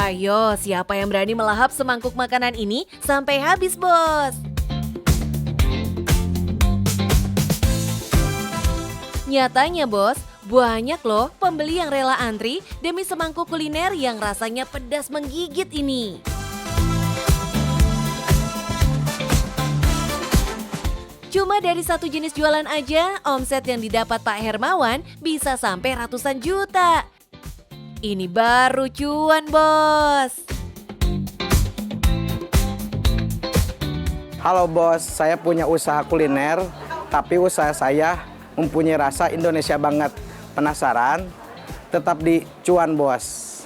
Hayo, siapa yang berani melahap semangkuk makanan ini sampai habis, bos? Nyatanya, bos, banyak loh pembeli yang rela antri demi semangkuk kuliner yang rasanya pedas menggigit ini. Cuma dari satu jenis jualan aja, omset yang didapat Pak Hermawan bisa sampai ratusan juta. Ini baru cuan, bos. Halo bos, saya punya usaha kuliner, tapi usaha saya mempunyai rasa Indonesia banget. Penasaran? Tetap di Cuan Bos.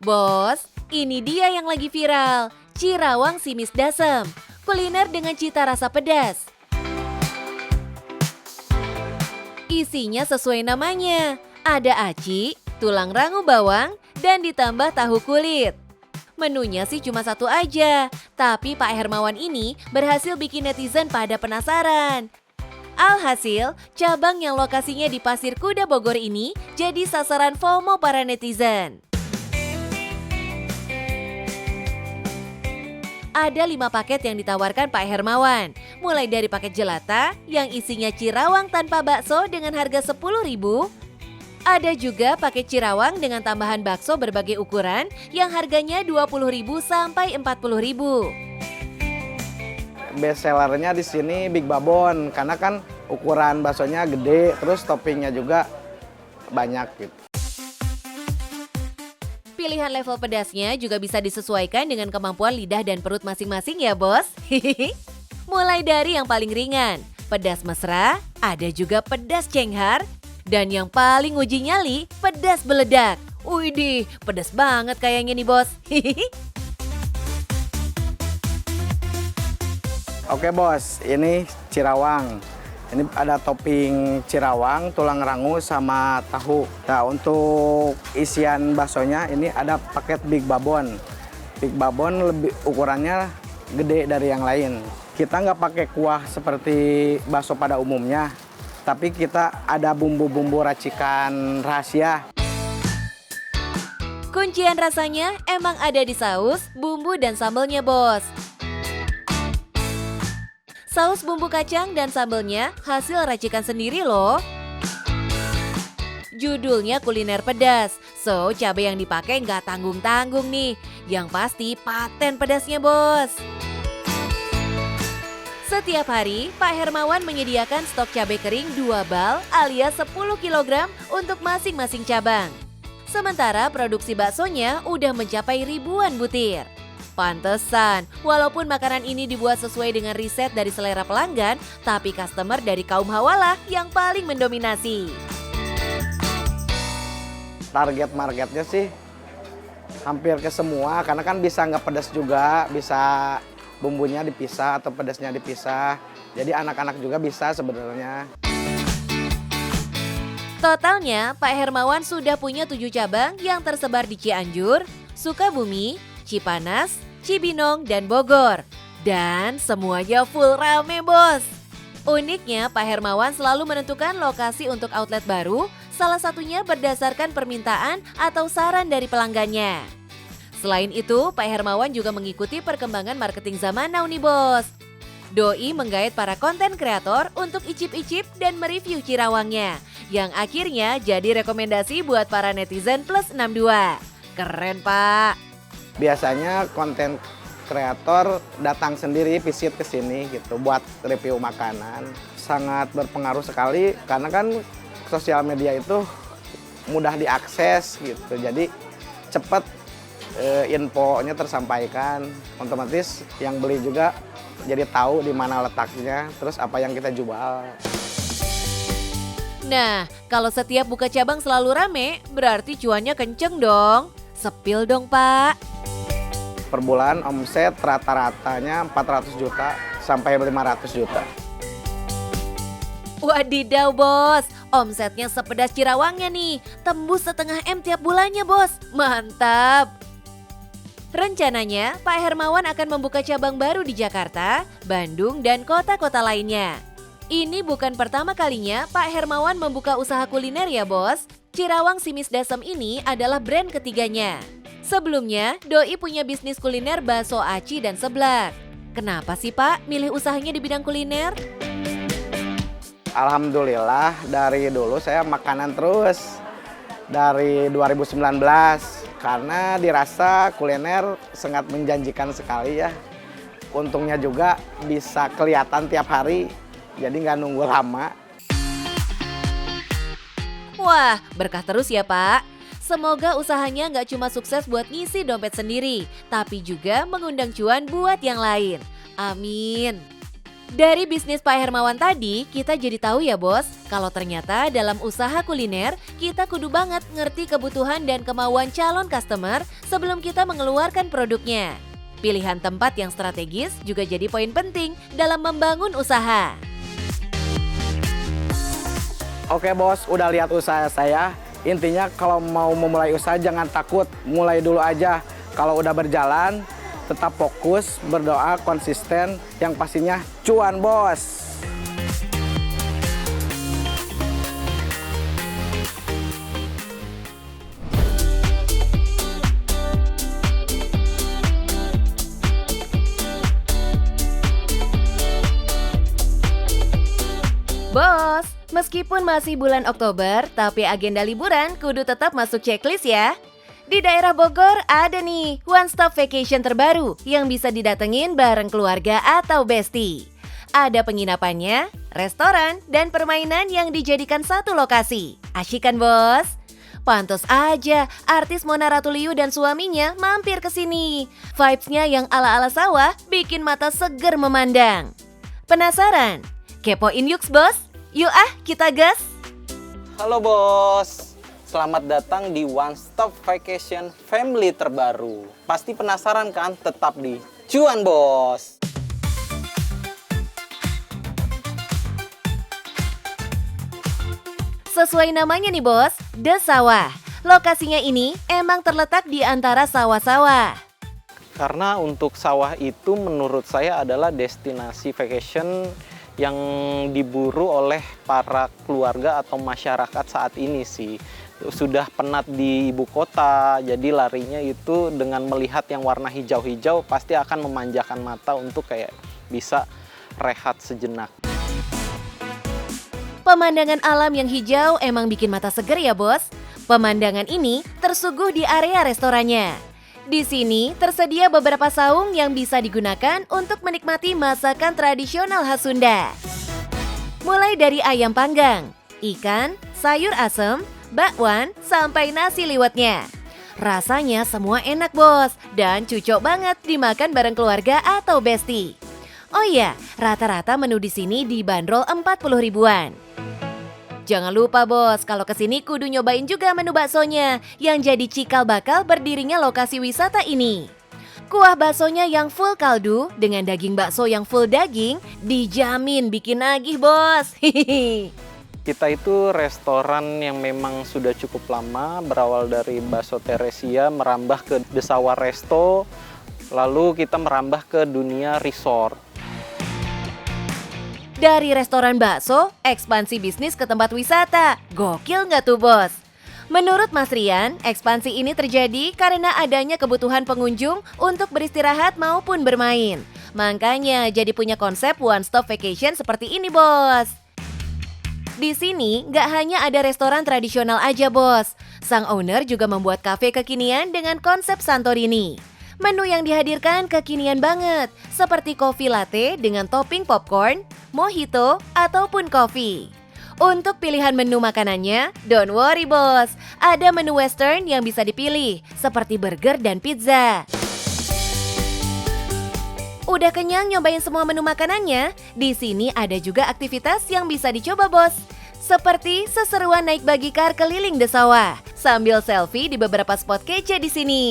Bos, ini dia yang lagi viral, Cirawang Simis Dasem, kuliner dengan cita rasa pedas. Isinya sesuai namanya, ada aci, tulang rangu bawang, dan ditambah tahu kulit. Menunya sih cuma satu aja, tapi Pak Hermawan ini berhasil bikin netizen pada penasaran. Alhasil, cabang yang lokasinya di Pasir Kuda Bogor ini jadi sasaran FOMO para netizen. Ada 5 paket yang ditawarkan Pak Hermawan, mulai dari paket jelata yang isinya Cirawang tanpa bakso dengan harga 10.000. Ada juga paket Cirawang dengan tambahan bakso berbagai ukuran yang harganya 20.000 sampai 40.000. Best sellernya di sini Big Babon, karena kan ukuran baksonya gede, terus toppingnya juga banyak gitu. Pilihan level pedasnya juga bisa disesuaikan dengan kemampuan lidah dan perut masing-masing ya, bos. Mulai dari yang paling ringan, pedas mesra, ada juga pedas cenghar, dan yang paling uji nyali, pedas beledak. Widih, pedas banget kayaknya nih, bos. Oke bos, ini Cirawang. Ini ada topping Cirawang, tulang rangu, sama tahu. Nah, untuk isian baksonya ini ada paket Big Babon. Big Babon lebih ukurannya gede dari yang lain. Kita nggak pakai kuah seperti bakso pada umumnya, tapi kita ada bumbu-bumbu racikan rahasia. Kuncian rasanya emang ada di saus, bumbu, dan sambalnya, bos. Saus bumbu kacang dan sambelnya hasil racikan sendiri loh. Judulnya kuliner pedas, so cabai yang dipakai nggak tanggung-tanggung nih. Yang pasti paten pedasnya, bos. Setiap hari, Pak Hermawan menyediakan stok cabai kering 2 bal alias 10 kg untuk masing-masing cabang. Sementara produksi baksonya udah mencapai ribuan butir. Pantesan, walaupun makanan ini dibuat sesuai dengan riset dari selera pelanggan, tapi customer dari kaum hawalah yang paling mendominasi. Target marketnya sih hampir ke semua, karena kan bisa nggak pedas juga, bisa bumbunya dipisah atau pedasnya dipisah. Jadi anak-anak juga bisa sebenarnya. Totalnya, Pak Hermawan sudah punya 7 cabang yang tersebar di Cianjur, Sukabumi, Cipanas, Cibinong, dan Bogor. Dan semuanya full rame, bos. Uniknya, Pak Hermawan selalu menentukan lokasi untuk outlet baru, salah satunya berdasarkan permintaan atau saran dari pelanggannya. Selain itu, Pak Hermawan juga mengikuti perkembangan marketing zaman now nih, bos. Doi menggait para konten kreator untuk icip-icip dan mereview Cirawangnya, yang akhirnya jadi rekomendasi buat para netizen plus 62. Keren, Pak. Biasanya konten kreator datang sendiri visit ke sini gitu buat review makanan. Sangat berpengaruh sekali karena kan sosial media itu mudah diakses gitu. Jadi cepat infonya tersampaikan. Otomatis yang beli juga jadi tahu di mana letaknya, terus apa yang kita jual. Nah, kalau setiap buka cabang selalu rame, berarti cuannya kenceng dong. Sepil dong, Pak. Per bulan omset rata-ratanya 400 juta sampai 500 juta. Wadidaw, bos. Omsetnya sepedas Cirawangnya nih. Tembus 0,5 M tiap bulannya, bos. Mantap. Rencananya, Pak Hermawan akan membuka cabang baru di Jakarta, Bandung, dan kota-kota lainnya. Ini bukan pertama kalinya Pak Hermawan membuka usaha kuliner ya bos. Cirawang Simis Dasem ini adalah brand ketiganya. Sebelumnya, Doi punya bisnis kuliner bakso aci dan seblak. Kenapa sih Pak milih usahanya di bidang kuliner? Alhamdulillah dari dulu saya makanan terus dari 2019 karena dirasa kuliner sangat menjanjikan sekali ya. Untungnya juga bisa kelihatan tiap hari jadi nggak nunggu lama. Wah, berkah terus ya Pak. Semoga usahanya nggak cuma sukses buat ngisi dompet sendiri, tapi juga mengundang cuan buat yang lain. Amin. Dari bisnis Pak Hermawan tadi, kita jadi tahu ya bos, kalau ternyata dalam usaha kuliner, kita kudu banget ngerti kebutuhan dan kemauan calon customer sebelum kita mengeluarkan produknya. Pilihan tempat yang strategis juga jadi poin penting dalam membangun usaha. Oke bos, udah lihat usaha saya. Intinya kalau mau memulai usaha jangan takut, mulai dulu aja. Kalau udah berjalan, tetap fokus, berdoa, konsisten, yang pastinya cuan bos. Bos, meskipun masih bulan Oktober, tapi agenda liburan kudu tetap masuk checklist ya. Di daerah Bogor ada nih one stop vacation terbaru yang bisa didatengin bareng keluarga atau bestie. Ada penginapannya, restoran, dan permainan yang dijadikan satu lokasi. Asyik kan bos? Pantes aja artis Mona Ratuliu dan suaminya mampir ke sini. Vibes-nya yang ala-ala sawah bikin mata seger memandang. Penasaran? Kepoin yuk bos? Yuk kita gas! Halo bos, selamat datang di One Stop Vacation Family terbaru. Pasti penasaran kan? Tetap di Cuan Bos. Sesuai namanya nih bos, The Sawah. Lokasinya ini emang terletak di antara sawah-sawah. Karena untuk sawah itu menurut saya adalah destinasi vacation yang diburu oleh para keluarga atau masyarakat saat ini sih. Sudah penat di ibu kota, jadi larinya itu dengan melihat yang warna hijau-hijau pasti akan memanjakan mata untuk kayak bisa rehat sejenak. Pemandangan alam yang hijau emang bikin mata seger ya bos. Pemandangan ini tersuguh di area restorannya. Di sini tersedia beberapa saung yang bisa digunakan untuk menikmati masakan tradisional khas Sunda. Mulai dari ayam panggang, ikan, sayur asem, bakwan, sampai nasi liwetnya. Rasanya semua enak bos, dan cocok banget dimakan bareng keluarga atau bestie. Oh iya, rata-rata menu di sini dibanderol 40 ribuan. Jangan lupa bos, kalau kesini kudu nyobain juga menu baksonya yang jadi cikal bakal berdirinya lokasi wisata ini. Kuah baksonya yang full kaldu dengan daging bakso yang full daging dijamin bikin nagih bos. Kita itu restoran yang memang sudah cukup lama, berawal dari Bakso Teresia, merambah ke The Sawah Resto, lalu kita merambah ke dunia resort. Dari restoran bakso, ekspansi bisnis ke tempat wisata. Gokil nggak tuh bos? Menurut Mas Rian, ekspansi ini terjadi karena adanya kebutuhan pengunjung untuk beristirahat maupun bermain. Makanya jadi punya konsep one stop vacation seperti ini bos. Di sini nggak hanya ada restoran tradisional aja bos. Sang owner juga membuat kafe kekinian dengan konsep Santorini. Menu yang dihadirkan kekinian banget, seperti kopi latte dengan topping popcorn, mojito, ataupun kopi. Untuk pilihan menu makanannya, don't worry bos, ada menu western yang bisa dipilih, seperti burger dan pizza. Udah kenyang nyobain semua menu makanannya? Di sini ada juga aktivitas yang bisa dicoba bos. Seperti seseruan naik bagikar keliling The Sawah, sambil selfie di beberapa spot kece di sini.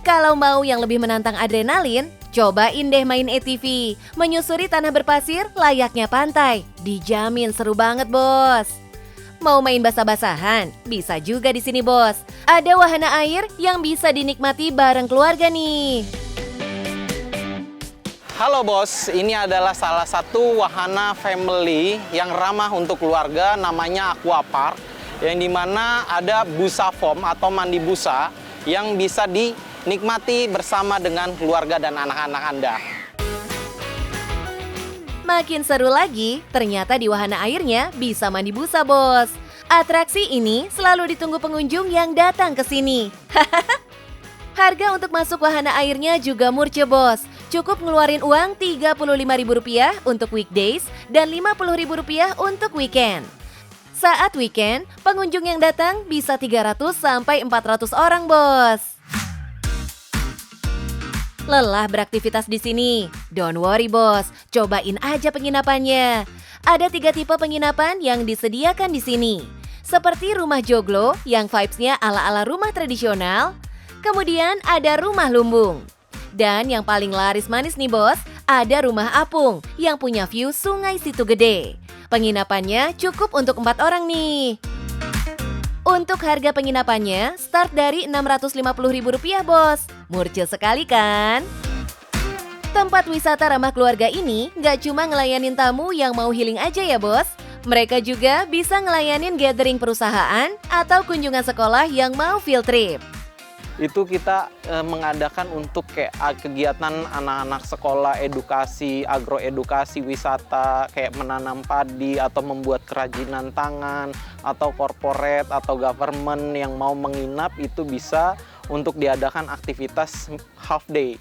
Kalau mau yang lebih menantang adrenalin, cobain deh main ATV, menyusuri tanah berpasir layaknya pantai. Dijamin seru banget bos. Mau main basah-basahan? Bisa juga di sini, Bos. Ada wahana air yang bisa dinikmati bareng keluarga nih. Halo Bos, ini adalah salah satu wahana family yang ramah untuk keluarga, namanya Aquapark, yang dimana ada busa foam atau mandi busa yang bisa dinikmati bersama dengan keluarga dan anak-anak Anda. Makin seru lagi, ternyata di wahana airnya bisa mandi busa, Bos. Atraksi ini selalu ditunggu pengunjung yang datang ke sini. Harga untuk masuk wahana airnya juga murce, Bos. Cukup ngeluarin uang Rp35.000 untuk weekdays dan Rp50.000 untuk weekend. Saat weekend, pengunjung yang datang bisa 300 sampai 400 orang, Bos. Lelah beraktivitas di sini? Don't worry, Bos. Cobain aja penginapannya. Ada 3 tipe penginapan yang disediakan di sini. Seperti rumah joglo yang vibes-nya ala-ala rumah tradisional. Kemudian ada rumah lumbung. Dan yang paling laris manis nih, Bos, ada rumah apung yang punya view Sungai Situ Gede. Penginapannya cukup untuk 4 orang nih. Untuk harga penginapannya start dari Rp650.000, Bos. Murce sekali kan? Tempat wisata ramah keluarga ini nggak cuma ngelayanin tamu yang mau healing aja ya, Bos. Mereka juga bisa ngelayanin gathering perusahaan atau kunjungan sekolah yang mau field trip. Itu kita mengadakan untuk kayak kegiatan anak-anak sekolah, edukasi, agroedukasi, wisata, kayak menanam padi atau membuat kerajinan tangan, atau corporate atau government yang mau menginap itu bisa untuk diadakan aktivitas half day.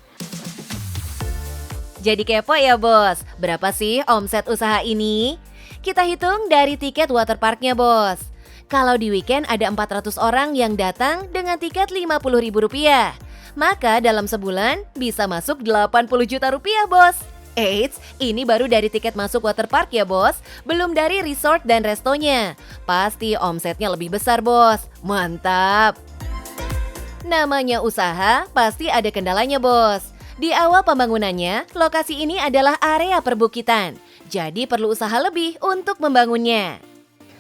Jadi kepo ya, Bos, berapa sih omset usaha ini? Kita hitung dari tiket waterparknya, Bos. Kalau di weekend ada 400 orang yang datang dengan tiket Rp50.000. Maka dalam sebulan bisa masuk Rp80 juta, Bos. Eits, ini baru dari tiket masuk waterpark ya, Bos. Belum dari resort dan restonya. Pasti omsetnya lebih besar, Bos. Mantap. Namanya usaha, pasti ada kendalanya, Bos. Di awal pembangunannya, lokasi ini adalah area perbukitan. Jadi perlu usaha lebih untuk membangunnya.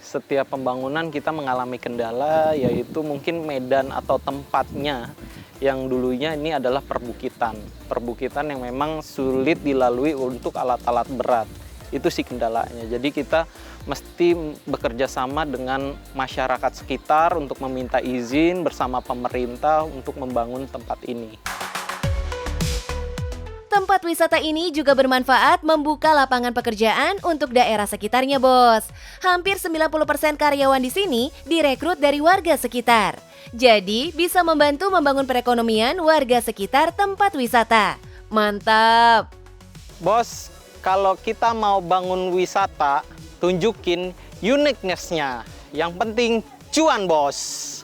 Setiap pembangunan kita mengalami kendala, yaitu mungkin medan atau tempatnya yang dulunya ini adalah perbukitan. Perbukitan yang memang sulit dilalui untuk alat-alat berat. Itu sih kendalanya. Jadi kita mesti bekerja sama dengan masyarakat sekitar untuk meminta izin bersama pemerintah untuk membangun tempat ini. Tempat wisata ini juga bermanfaat membuka lapangan pekerjaan untuk daerah sekitarnya, Bos. Hampir 90% karyawan di sini direkrut dari warga sekitar. Jadi bisa membantu membangun perekonomian warga sekitar tempat wisata. Mantap! Bos, kalau kita mau bangun wisata, tunjukin uniqueness-nya. Yang penting cuan, Bos.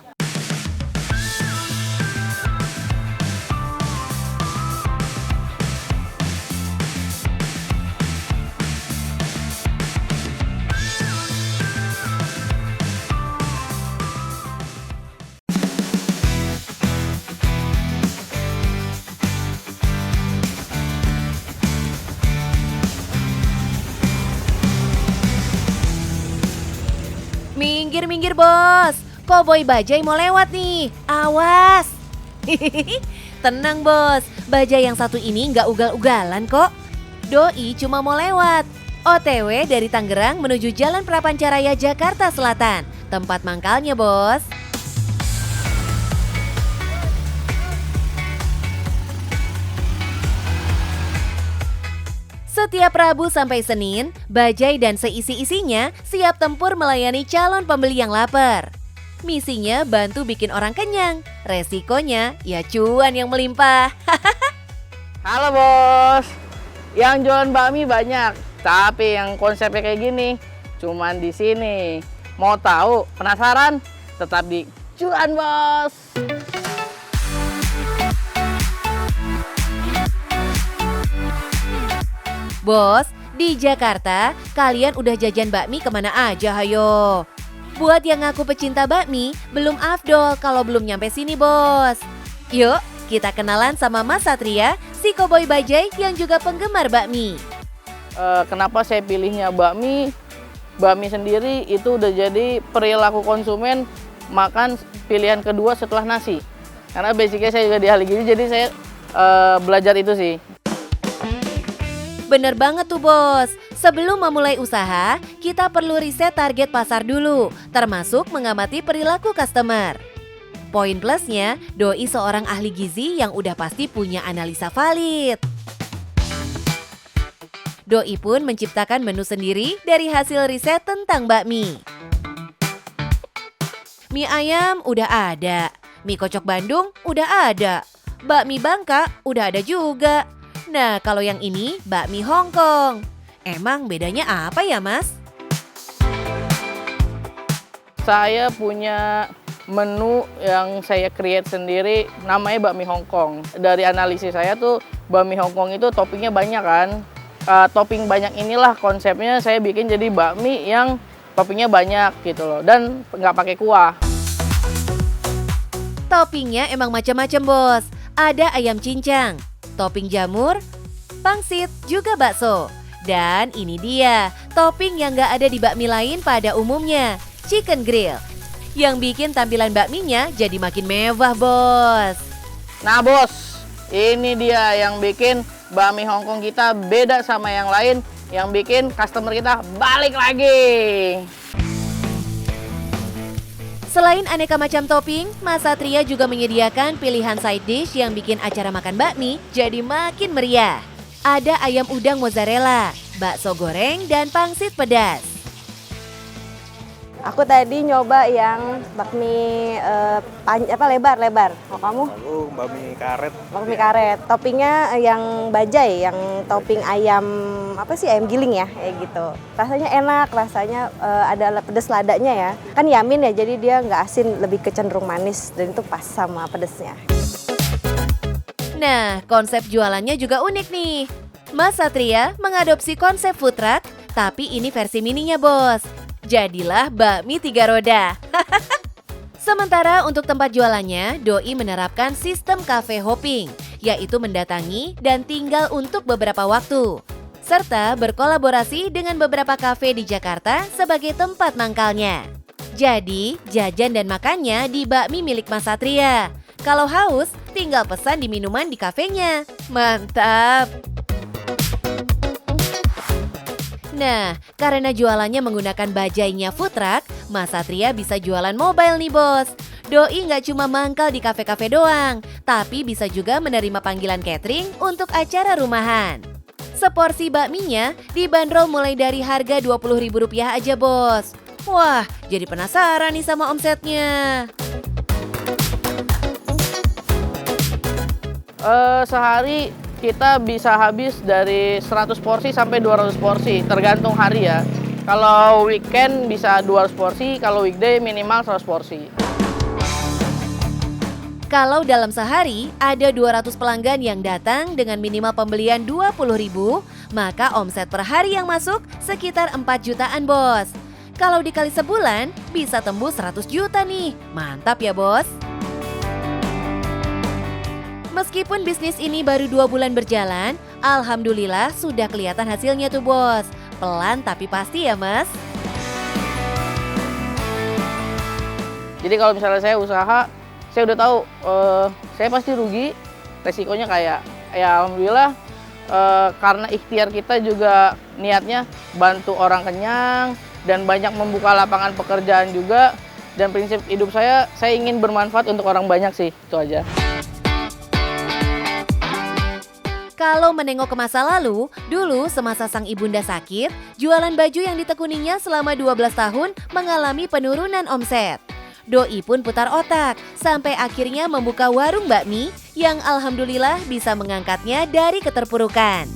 Minggir, Bos. Koboi Bajai mau lewat nih. Awas. Tenang, Bos. Bajai yang satu ini nggak ugal-ugalan kok. Doi cuma mau lewat. OTW dari Tangerang menuju Jalan Prapancaraya, Jakarta Selatan. Tempat mangkalnya, Bos. Setiap Rabu sampai Senin, Bajai dan seisi-isinya siap tempur melayani calon pembeli yang lapar. Misinya bantu bikin orang kenyang, resikonya ya cuan yang melimpah. Halo Bos, yang jualan bakmi banyak, tapi yang konsepnya kayak gini cuman di sini. Mau tahu? Penasaran? Tetap di Cuan Bos. Bos, di Jakarta kalian udah jajan bakmi kemana aja hayo? Buat yang ngaku pecinta bakmi, belum afdol kalau belum nyampe sini, Bos. Yuk, kita kenalan sama Mas Satria, si koboi Bajai yang juga penggemar bakmi. Kenapa saya pilihnya bakmi? bakmi sendiri itu udah jadi perilaku konsumen makan pilihan kedua setelah nasi. Karena basicnya saya juga di ahli gizi, jadi saya belajar itu sih. Bener banget tuh bos, sebelum memulai usaha, kita perlu riset target pasar dulu, termasuk mengamati perilaku customer. Poin plusnya, Doi seorang ahli gizi yang udah pasti punya analisa valid. Doi pun menciptakan menu sendiri dari hasil riset tentang bakmi. Mie ayam udah ada, mie kocok Bandung udah ada, bakmi Bangka udah ada juga. Nah, kalau yang ini bakmi Hong Kong. Emang bedanya apa ya, Mas? Saya punya menu yang saya create sendiri, namanya bakmi Hong Kong. Dari analisis saya tuh, bakmi Hong Kong itu toppingnya banyak kan. Topping banyak inilah konsepnya saya bikin jadi bakmi yang toppingnya banyak gitu loh. Dan nggak pakai kuah. Toppingnya emang macam-macam bos. Ada ayam cincang, topping jamur, pangsit, juga bakso. Dan ini dia, topping yang nggak ada di bakmi lain pada umumnya, chicken grill. Yang bikin tampilan bakminya jadi makin mewah bos. Nah bos, ini dia yang bikin bakmi Hong Kong kita beda sama yang lain, yang bikin customer kita balik lagi. Selain aneka macam topping, Mas Satria juga menyediakan pilihan side dish yang bikin acara makan bakmi jadi makin meriah. Ada ayam udang mozzarella, bakso goreng, dan pangsit pedas. Aku tadi nyoba yang bakmi lebar. Kalau kamu? Lalu bakmi karet. Bakmi karet. Toppingnya yang bajai, yang topping ayam ayam giling ya, kayak gitu. Rasanya enak, rasanya ada pedas ladanya ya. Kan yamin ya, jadi dia nggak asin, lebih kecenderung manis dan itu pas sama pedasnya. Nah, konsep jualannya juga unik nih. Mas Satria mengadopsi konsep food truck, tapi ini versi mininya bos. Jadilah bakmi 3 roda. Sementara untuk tempat jualannya, Doi menerapkan sistem cafe hopping, yaitu mendatangi dan tinggal untuk beberapa waktu. Serta berkolaborasi dengan beberapa kafe di Jakarta sebagai tempat mangkalnya. Jadi, jajan dan makannya di bakmi milik Mas Satria. Kalau haus, tinggal pesan di minuman di kafenya. Mantap! Nah, karena jualannya menggunakan bajainya food truck, Mas Satria bisa jualan mobile nih bos. Doi nggak cuma mangkal di kafe-kafe doang, tapi bisa juga menerima panggilan catering untuk acara rumahan. Seporsi bakminya dibanderol mulai dari harga Rp20.000 aja bos. Wah, jadi penasaran nih sama omsetnya. Sehari kita bisa habis dari 100 porsi sampai 200 porsi, tergantung hari ya. Kalau weekend bisa 200 porsi, kalau weekday minimal 100 porsi. Kalau dalam sehari ada 200 pelanggan yang datang dengan minimal pembelian Rp20.000, maka omset per hari yang masuk sekitar 4 jutaan bos. Kalau dikali sebulan bisa tembus 100 juta nih, mantap ya bos. Meskipun bisnis ini baru 2 bulan berjalan, alhamdulillah sudah kelihatan hasilnya tuh bos. Pelan tapi pasti ya mas. Jadi kalau misalnya saya usaha, saya udah tahu saya pasti rugi, resikonya kayak ya alhamdulillah karena ikhtiar kita juga niatnya bantu orang kenyang dan banyak membuka lapangan pekerjaan juga, dan prinsip hidup saya ingin bermanfaat untuk orang banyak sih, itu aja. Kalau menengok ke masa lalu, dulu semasa sang ibunda sakit, jualan baju yang ditekuninya selama 12 tahun mengalami penurunan omset. Doi pun putar otak, sampai akhirnya membuka warung bakmi yang alhamdulillah bisa mengangkatnya dari keterpurukan.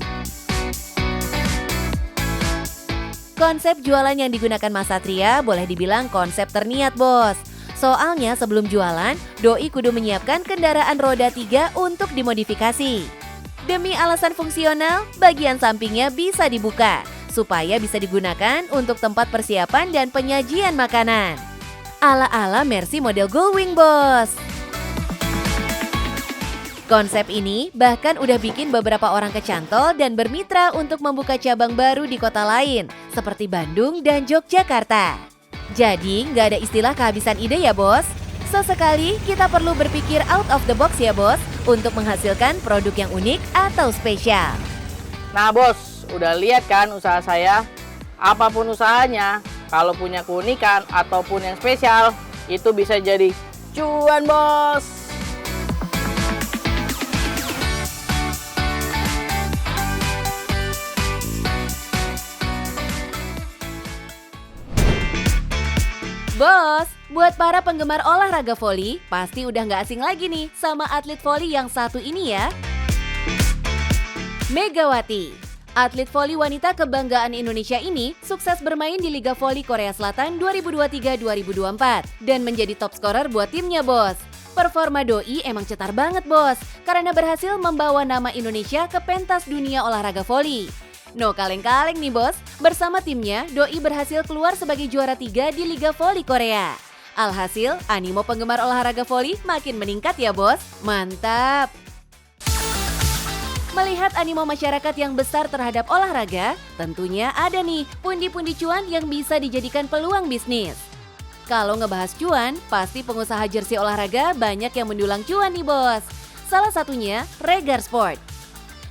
Konsep jualan yang digunakan Mas Satria boleh dibilang konsep terniat bos. Soalnya sebelum jualan, Doi kudu menyiapkan kendaraan roda 3 untuk dimodifikasi. Demi alasan fungsional, bagian sampingnya bisa dibuka, supaya bisa digunakan untuk tempat persiapan dan penyajian makanan. Ala-ala Mercy model Gullwing, bos. Konsep ini bahkan udah bikin beberapa orang kecantol dan bermitra untuk membuka cabang baru di kota lain, seperti Bandung dan Yogyakarta. Jadi nggak ada istilah kehabisan ide ya bos. Sesekali kita perlu berpikir out of the box ya bos, untuk menghasilkan produk yang unik atau spesial. Nah bos, udah lihat kan usaha saya? Apapun usahanya, kalau punya keunikan ataupun yang spesial, itu bisa jadi cuan bos. Bos, buat para penggemar olahraga voli, pasti udah nggak asing lagi nih sama atlet voli yang satu ini ya. Megawati, atlet voli wanita kebanggaan Indonesia ini sukses bermain di Liga Voli Korea Selatan 2023-2024 dan menjadi top scorer buat timnya bos. Performa Doi emang cetar banget bos, karena berhasil membawa nama Indonesia ke pentas dunia olahraga voli. No kaleng-kaleng nih bos, bersama timnya Doi berhasil keluar sebagai juara 3 di Liga Voli Korea. Alhasil, animo penggemar olahraga voli makin meningkat ya bos, mantap! Melihat animo masyarakat yang besar terhadap olahraga, tentunya ada nih pundi-pundi cuan yang bisa dijadikan peluang bisnis. Kalau ngebahas cuan, pasti pengusaha jersey olahraga banyak yang mendulang cuan nih bos. Salah satunya Regar Sport.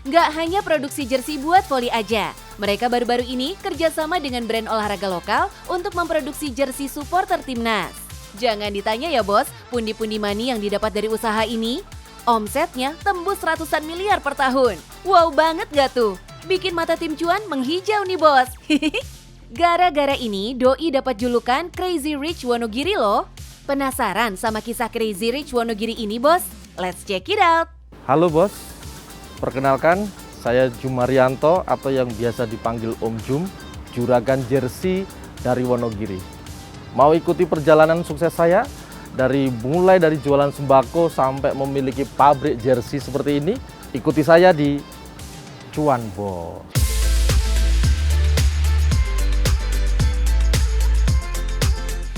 Nggak hanya produksi jersey buat voli aja, mereka baru-baru ini kerjasama dengan brand olahraga lokal untuk memproduksi jersey supporter timnas. Jangan ditanya ya bos, pundi-pundi money yang didapat dari usaha ini? Omsetnya tembus ratusan miliar per tahun. Wow banget gak tuh? Bikin mata tim cuan menghijau nih bos. Gara-gara ini, Doi dapat julukan Crazy Rich Wonogiri loh. Penasaran sama kisah Crazy Rich Wonogiri ini bos? Let's check it out. Halo bos, perkenalkan saya Jumarianto atau yang biasa dipanggil Om Jum, juragan jersey dari Wonogiri. Mau ikuti perjalanan sukses saya? Mulai dari jualan sembako sampai memiliki pabrik jersey seperti ini, ikuti saya di Cuan Bos.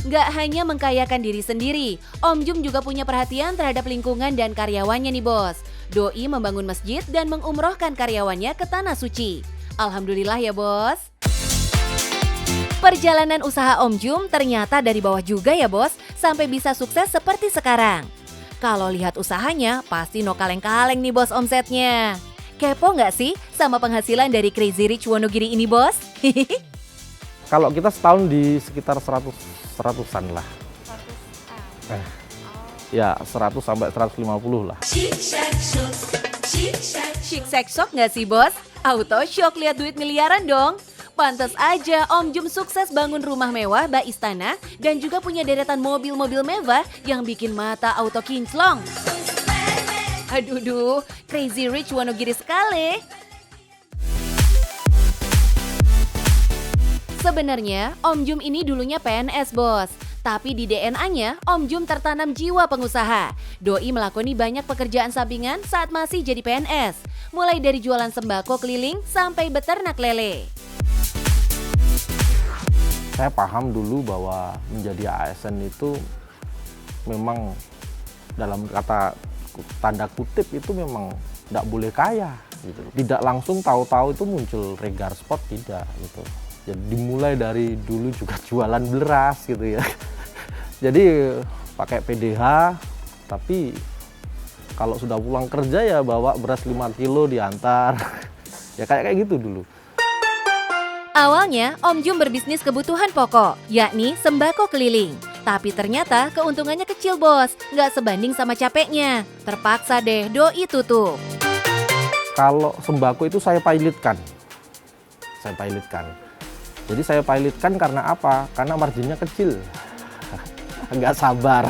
Nggak hanya mengkayakan diri sendiri, Om Jum juga punya perhatian terhadap lingkungan dan karyawannya nih bos. Doi membangun masjid dan mengumrohkan karyawannya ke Tanah Suci. Alhamdulillah ya bos. Perjalanan usaha Om Jum ternyata dari bawah juga ya bos, sampai bisa sukses seperti sekarang. Kalau lihat usahanya, pasti no kaleng-kaleng nih bos omsetnya. Kepo nggak sih sama penghasilan dari Crazy Rich Wonogiri ini bos? Kalau kita setahun di sekitar 100-an lah. Ya 100 sampai 150 lah. Chic shock nggak sih bos? Auto shock lihat duit miliaran dong. Pantas aja Om Jum sukses bangun rumah mewah bak istana dan juga punya deretan mobil-mobil mewah yang bikin mata auto kinclong. Aduh, Crazy Rich Wonogiri sekali. Sebenarnya Om Jum ini dulunya PNS bos. Tapi di DNA-nya, Om Jum tertanam jiwa pengusaha. Doi melakoni banyak pekerjaan sampingan saat masih jadi PNS. Mulai dari jualan sembako keliling sampai beternak lele. Saya paham dulu bahwa menjadi ASN itu memang dalam kata tanda kutip itu memang tidak boleh kaya gitu. Tidak langsung tahu-tahu itu muncul Regar Sport, tidak gitu. Jadi dimulai dari dulu juga jualan beras gitu ya. Jadi pakai PDH, tapi kalau sudah pulang kerja ya bawa beras 5 kilo diantar. Ya kayak gitu dulu. Awalnya, Om Jum berbisnis kebutuhan pokok, yakni sembako keliling. Tapi ternyata keuntungannya kecil bos, nggak sebanding sama capeknya. Terpaksa deh Doi tutup. Kalau sembako itu saya pilotkan. Jadi saya pilotkan karena apa? Karena marginnya kecil. Nggak sabar.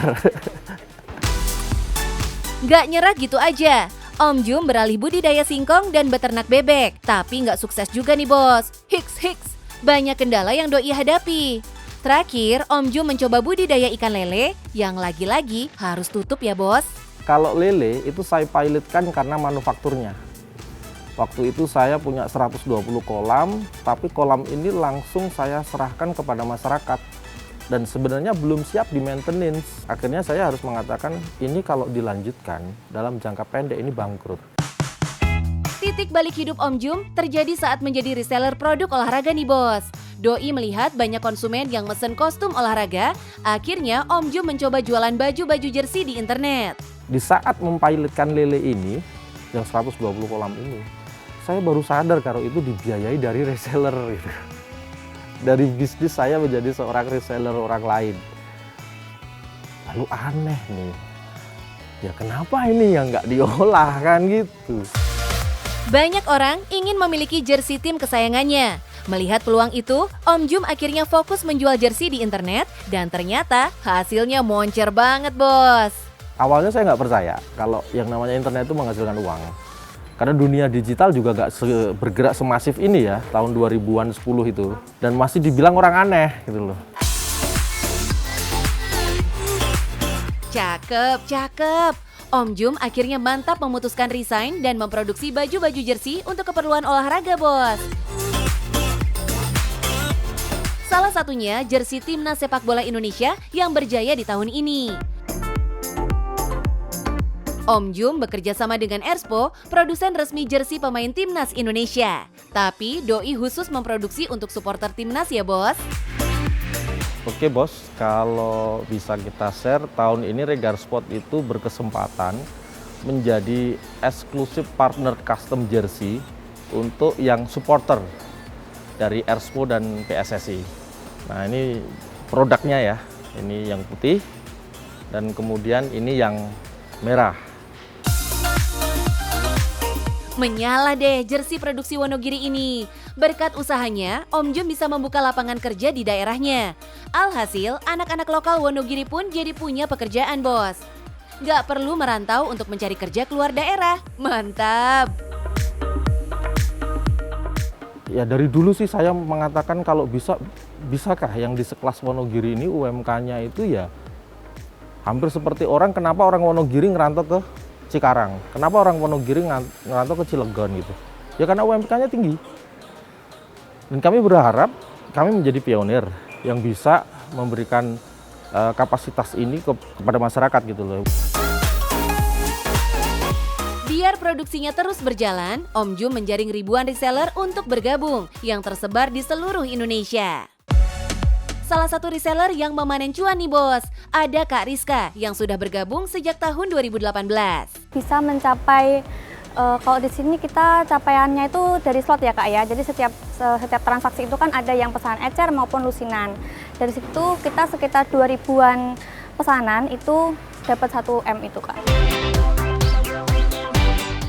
Nggak nyerah gitu aja. Om Jum beralih budidaya singkong dan beternak bebek. Tapi nggak sukses juga nih bos. Hiks. Banyak kendala yang Doi hadapi. Terakhir, Om Jum mencoba budidaya ikan lele yang lagi-lagi harus tutup ya bos. Kalau lele itu saya pilotkan karena manufakturnya. Waktu itu saya punya 120 kolam, tapi kolam ini langsung saya serahkan kepada masyarakat. dan sebenarnya belum siap di maintenance. Akhirnya saya harus mengatakan ini kalau dilanjutkan dalam jangka pendek ini bangkrut. Titik balik hidup Om Jum terjadi saat menjadi reseller produk olahraga nih bos. Doi melihat banyak konsumen yang mesen kostum olahraga, akhirnya Om Jum mencoba jualan baju-baju jersey di internet. Di saat mempilotkan lele ini, yang 120 kolam ini, saya baru sadar kalau itu dibiayai dari reseller gitu. Dari bisnis saya menjadi seorang reseller orang lain. Lalu aneh nih, ya kenapa ini yang nggak diolah kan gitu. Banyak orang ingin memiliki jersey tim kesayangannya. Melihat peluang itu, Om Jum akhirnya fokus menjual jersey di internet dan ternyata hasilnya moncer banget bos. Awalnya saya nggak percaya kalau yang namanya internet itu menghasilkan uang. Karena dunia digital juga nggak bergerak semasif ini ya, tahun 2000-an 10 itu. Dan masih dibilang orang aneh gitu loh. Cakep, cakep. Om Jum akhirnya mantap memutuskan resign dan memproduksi baju-baju jersey untuk keperluan olahraga bos. Salah satunya jersey timnas sepak bola Indonesia yang berjaya di tahun ini. Om Jum bekerja sama dengan Erspo, produsen resmi jersey pemain timnas Indonesia. Tapi Doi khusus memproduksi untuk supporter timnas ya bos. Oke bos, kalau bisa kita share, tahun ini Regar Sport itu berkesempatan menjadi eksklusif partner custom jersey untuk yang supporter dari Erspo dan PSSI. Nah ini produknya ya, ini yang putih dan kemudian ini yang merah. Menyala deh jersey produksi Wonogiri ini. Berkat usahanya, Om Jum bisa membuka lapangan kerja di daerahnya. Alhasil, anak-anak lokal Wonogiri pun jadi punya pekerjaan bos. Gak perlu merantau untuk mencari kerja keluar daerah. Mantap! Ya dari dulu sih saya mengatakan kalau bisakah yang di sekelas Wonogiri ini UMK-nya itu ya hampir seperti kenapa orang Wonogiri ngerantau ke Cikarang, kenapa orang Wonogiri ngerantau ke Cilegon gitu. Ya karena UMK-nya tinggi. Dan kami berharap kami menjadi pionir yang bisa memberikan kapasitas ini kepada masyarakat gitu loh. Biar produksinya terus berjalan, Om Jum menjaring ribuan reseller untuk bergabung yang tersebar di seluruh Indonesia. Salah satu reseller yang memanen cuan nih bos, ada Kak Rizka yang sudah bergabung sejak tahun 2018. Bisa mencapai, kalau di sini kita capaiannya itu dari slot ya Kak ya, jadi setiap transaksi itu kan ada yang pesanan ecer maupun lusinan. Dari situ kita sekitar 2000-an pesanan itu dapat 1 M itu Kak.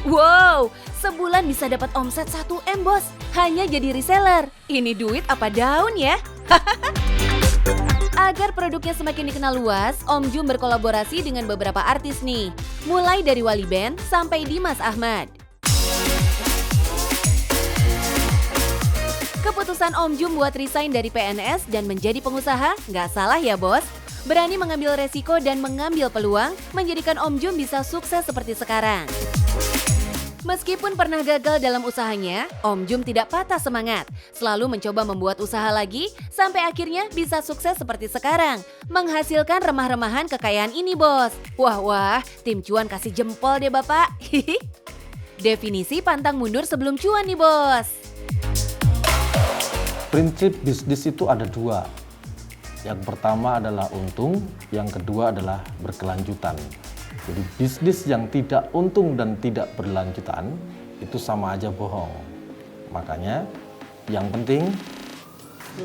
Wow, sebulan bisa dapat omset 1 M bos, hanya jadi reseller. Ini duit apa daun ya? Agar produknya semakin dikenal luas, Om Jum berkolaborasi dengan beberapa artis nih. Mulai dari Wali Band sampai Dimas Ahmad. Keputusan Om Jum buat resign dari PNS dan menjadi pengusaha, nggak salah ya bos. Berani mengambil resiko dan mengambil peluang, menjadikan Om Jum bisa sukses seperti sekarang. Meskipun pernah gagal dalam usahanya, Om Jum tidak patah semangat. Selalu mencoba membuat usaha lagi, sampai akhirnya bisa sukses seperti sekarang. Menghasilkan remah-remahan kekayaan ini bos. Wah, tim cuan kasih jempol deh bapak. Definisi pantang mundur sebelum cuan nih bos. Prinsip bisnis itu ada 2. Yang pertama adalah untung, yang kedua adalah berkelanjutan. Jadi bisnis yang tidak untung dan tidak berlanjutan itu sama aja bohong. Makanya yang penting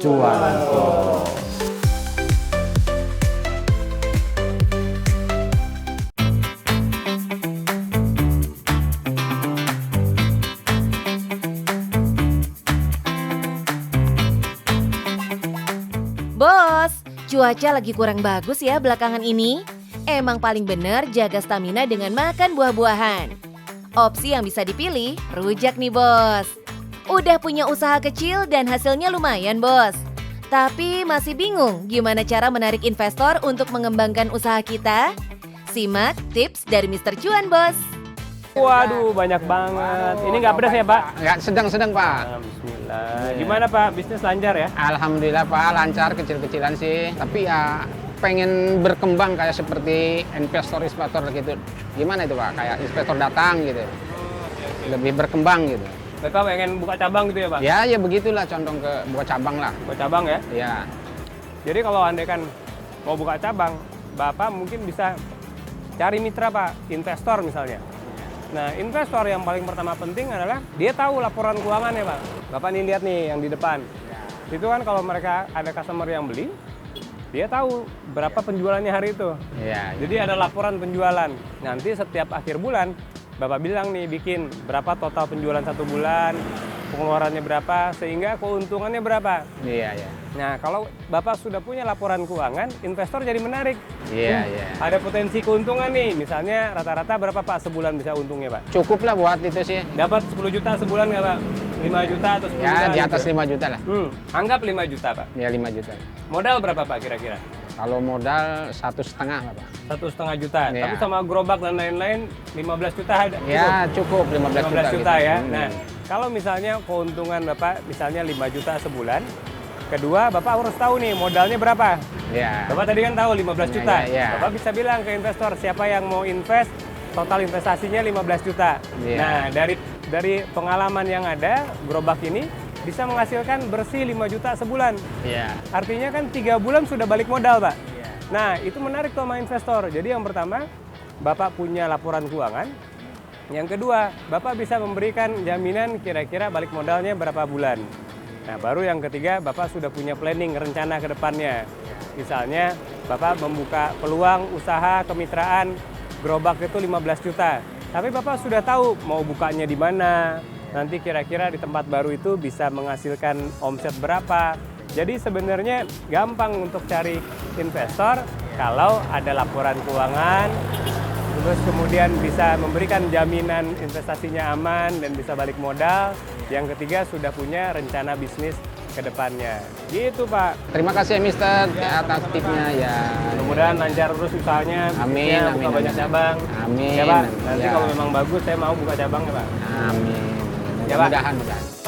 cuan bos. Bos, cuaca lagi kurang bagus ya belakangan ini. Emang paling bener jaga stamina dengan makan buah-buahan. Opsi yang bisa dipilih, rujak nih bos. Udah punya usaha kecil dan hasilnya lumayan bos. Tapi masih bingung gimana cara menarik investor untuk mengembangkan usaha kita? Simak tips dari Mr. Cuan bos. Waduh, banyak banget. Ini nggak pedas ya Pak? Nggak sedang-sedang Pak. Bismillah. Alhamdulillah. Gimana Pak, bisnis lancar ya? Alhamdulillah Pak, lancar kecil-kecilan sih. Tapi ya pengen berkembang kayak seperti investor gitu. Gimana itu Pak? Kayak investor datang gitu. Lebih berkembang gitu. Bapak pengen buka cabang gitu ya Pak? Ya, ya begitulah condong ke buka cabang lah. Buka cabang ya? Ya. Jadi kalau andai kan mau buka cabang, Bapak mungkin bisa cari mitra Pak, investor misalnya. Nah, investor yang paling pertama penting adalah dia tahu laporan keuangannya Pak. Bapak nih lihat nih yang di depan. Itu kan kalau mereka ada customer yang beli, dia tahu berapa penjualannya hari itu. Iya. Jadi ada laporan penjualan. Nanti setiap akhir bulan, Bapak bilang nih bikin berapa total penjualan 1 bulan, pengeluarannya berapa, sehingga keuntungannya berapa. Iya, iya. Nah, kalau Bapak sudah punya laporan keuangan, investor jadi menarik. Iya, iya. Ada potensi keuntungan nih, misalnya rata-rata berapa Pak sebulan bisa untungnya Pak? Cukup lah buat itu sih. Dapat 10 juta sebulan nggak Pak? 5 juta atau 10 Ya, juta? di atas gitu? 5 juta lah. Anggap 5 juta Pak. Ya, 5 juta. Modal berapa Pak kira-kira? Kalau modal 1,5 lah Pak. 1,5 juta. Iya. Tapi sama gerobak dan lain-lain 15 juta ada. Ya, cukup 15 juta gitu. ya. Nah, kalau misalnya keuntungan Bapak misalnya 5 juta sebulan, kedua Bapak harus tahu nih modalnya berapa. Ya. Bapak tadi kan tahu 15 juta. Ya. Bapak bisa bilang ke investor siapa yang mau invest, total investasinya 15 juta. Ya. Nah, dari pengalaman yang ada, gerobak ini bisa menghasilkan bersih 5 juta sebulan. Iya. Artinya kan 3 bulan sudah balik modal, Pak. Nah, itu menarik tuh sama investor. Jadi yang pertama, Bapak punya laporan keuangan. Yang kedua, Bapak bisa memberikan jaminan kira-kira balik modalnya berapa bulan. Nah, baru yang ketiga, Bapak sudah punya planning, rencana ke depannya. Misalnya, Bapak membuka peluang usaha kemitraan gerobak itu 15 juta. Tapi Bapak sudah tahu mau bukanya di mana, nanti kira-kira di tempat baru itu bisa menghasilkan omset berapa. Jadi sebenarnya gampang untuk cari investor kalau ada laporan keuangan, terus kemudian bisa memberikan jaminan investasinya aman dan bisa balik modal. Yang ketiga sudah punya rencana bisnis ke depannya. Gitu Pak. Terima kasih Mister atas tipnya ya. Mudah-mudahan lancar terus usahanya. Amin, bisnisnya, amin, buka banyak amin. cabang. Amin. Ya Pak, nanti Ya. kalau memang bagus saya mau buka cabang ya Pak. Amin. Ya, Pak. Mudah-mudahan.